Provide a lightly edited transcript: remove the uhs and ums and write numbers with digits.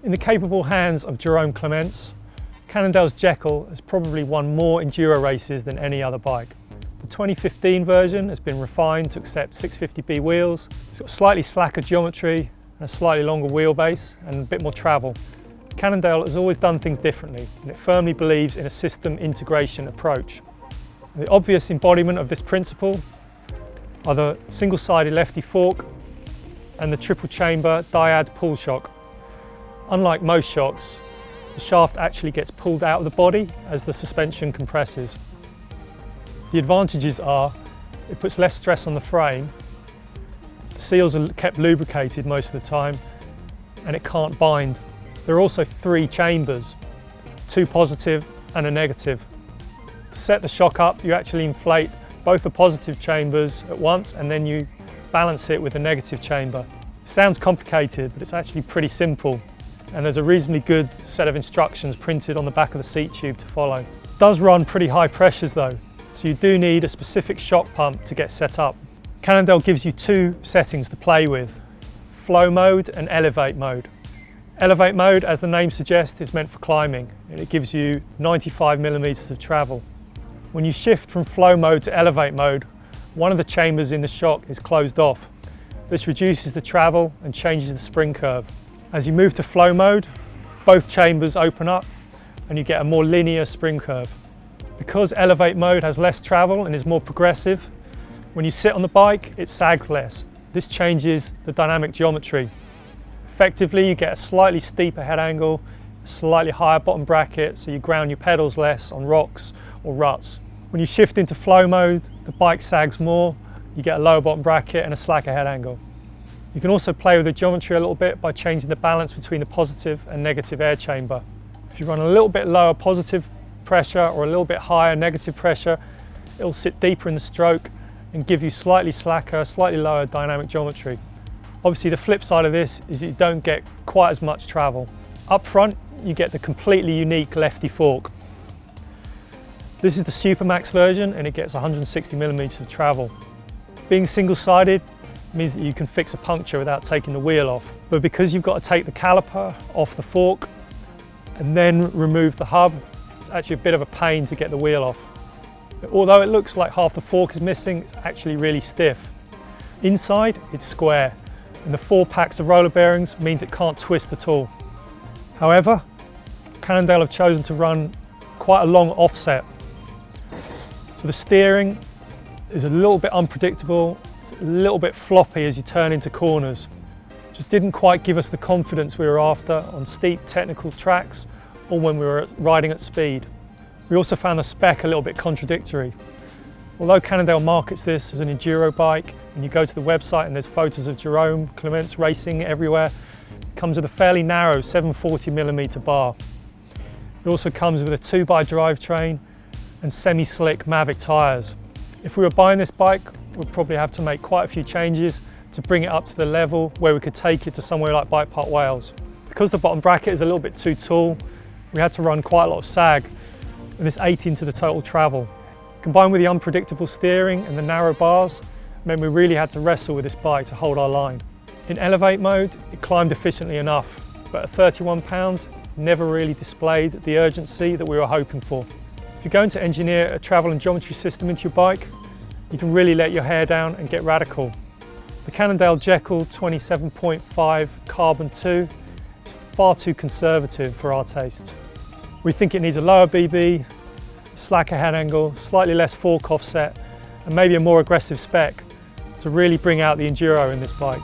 In the capable hands of Jerome Clementz, Cannondale's Jekyll has probably won more enduro races than any other bike. The 2015 version has been refined to accept 650B wheels. It's got slightly slacker geometry and a slightly longer wheelbase and a bit more travel. Cannondale has always done things differently, and it firmly believes in a system integration approach. The obvious embodiment of this principle are the single-sided lefty fork and the triple chamber dyad pull shock. Unlike most shocks, the shaft actually gets pulled out of the body as the suspension compresses. The advantages are it puts less stress on the frame, the seals are kept lubricated most of the time, and it can't bind. There are also 3 chambers, 2 positive and a negative. To set the shock up, you actually inflate both the positive chambers at once and then you balance it with the negative chamber. It sounds complicated, but it's actually pretty simple. And there's a reasonably good set of instructions printed on the back of the seat tube to follow. It does run pretty high pressures though, so you do need a specific shock pump to get set up. Cannondale gives you 2 settings to play with, flow mode and elevate mode. Elevate mode, as the name suggests, is meant for climbing, and it gives you 95mm of travel. When you shift from flow mode to elevate mode, one of the chambers in the shock is closed off. This reduces the travel and changes the spring curve. As you move to flow mode, both chambers open up and you get a more linear spring curve. Because elevate mode has less travel and is more progressive, when you sit on the bike, it sags less. This changes the dynamic geometry. Effectively, you get a slightly steeper head angle, a slightly higher bottom bracket, so you ground your pedals less on rocks or ruts. When you shift into flow mode, the bike sags more, you get a lower bottom bracket and a slacker head angle. You can also play with the geometry a little bit by changing the balance between the positive and negative air chamber. If you run a little bit lower positive pressure or a little bit higher negative pressure, it will sit deeper in the stroke and give you slightly slacker, slightly lower dynamic geometry. Obviously the flip side of this is that you don't get quite as much travel. Up front, you get the completely unique lefty fork. This is the Supermax version and it gets 160mm of travel. Being single-sided means that you can fix a puncture without taking the wheel off. But because you've got to take the caliper off the fork and then remove the hub, it's actually a bit of a pain to get the wheel off. Although it looks like half the fork is missing, it's actually really stiff. Inside, it's square, and the 4 packs of roller bearings means it can't twist at all. However, Cannondale have chosen to run quite a long offset. So the steering is a little bit unpredictable, it's a little bit floppy as you turn into corners. Just didn't quite give us the confidence we were after on steep technical tracks or when we were riding at speed. We also found the spec a little bit contradictory. Although Cannondale markets this as an enduro bike, and you go to the website and there's photos of Jerome Clementz racing everywhere, it comes with a fairly narrow 740mm bar. It also comes with a 2x drivetrain and semi-slick Mavic tyres. If we were buying this bike, we'd probably have to make quite a few changes to bring it up to the level where we could take it to somewhere like Bike Park Wales. Because the bottom bracket is a little bit too tall, we had to run quite a lot of sag, and this ate into the total travel. Combined with the unpredictable steering and the narrow bars, meant we really had to wrestle with this bike to hold our line. In elevate mode, it climbed efficiently enough, but at 31 pounds, never really displayed the urgency that we were hoping for. If you're going to engineer a travel and geometry system into your bike, you can really let your hair down and get radical. The Cannondale Jekyll 27.5 Carbon 2 is far too conservative for our taste. We think it needs a lower BB, slacker head angle, slightly less fork offset, and maybe a more aggressive spec to really bring out the enduro in this bike.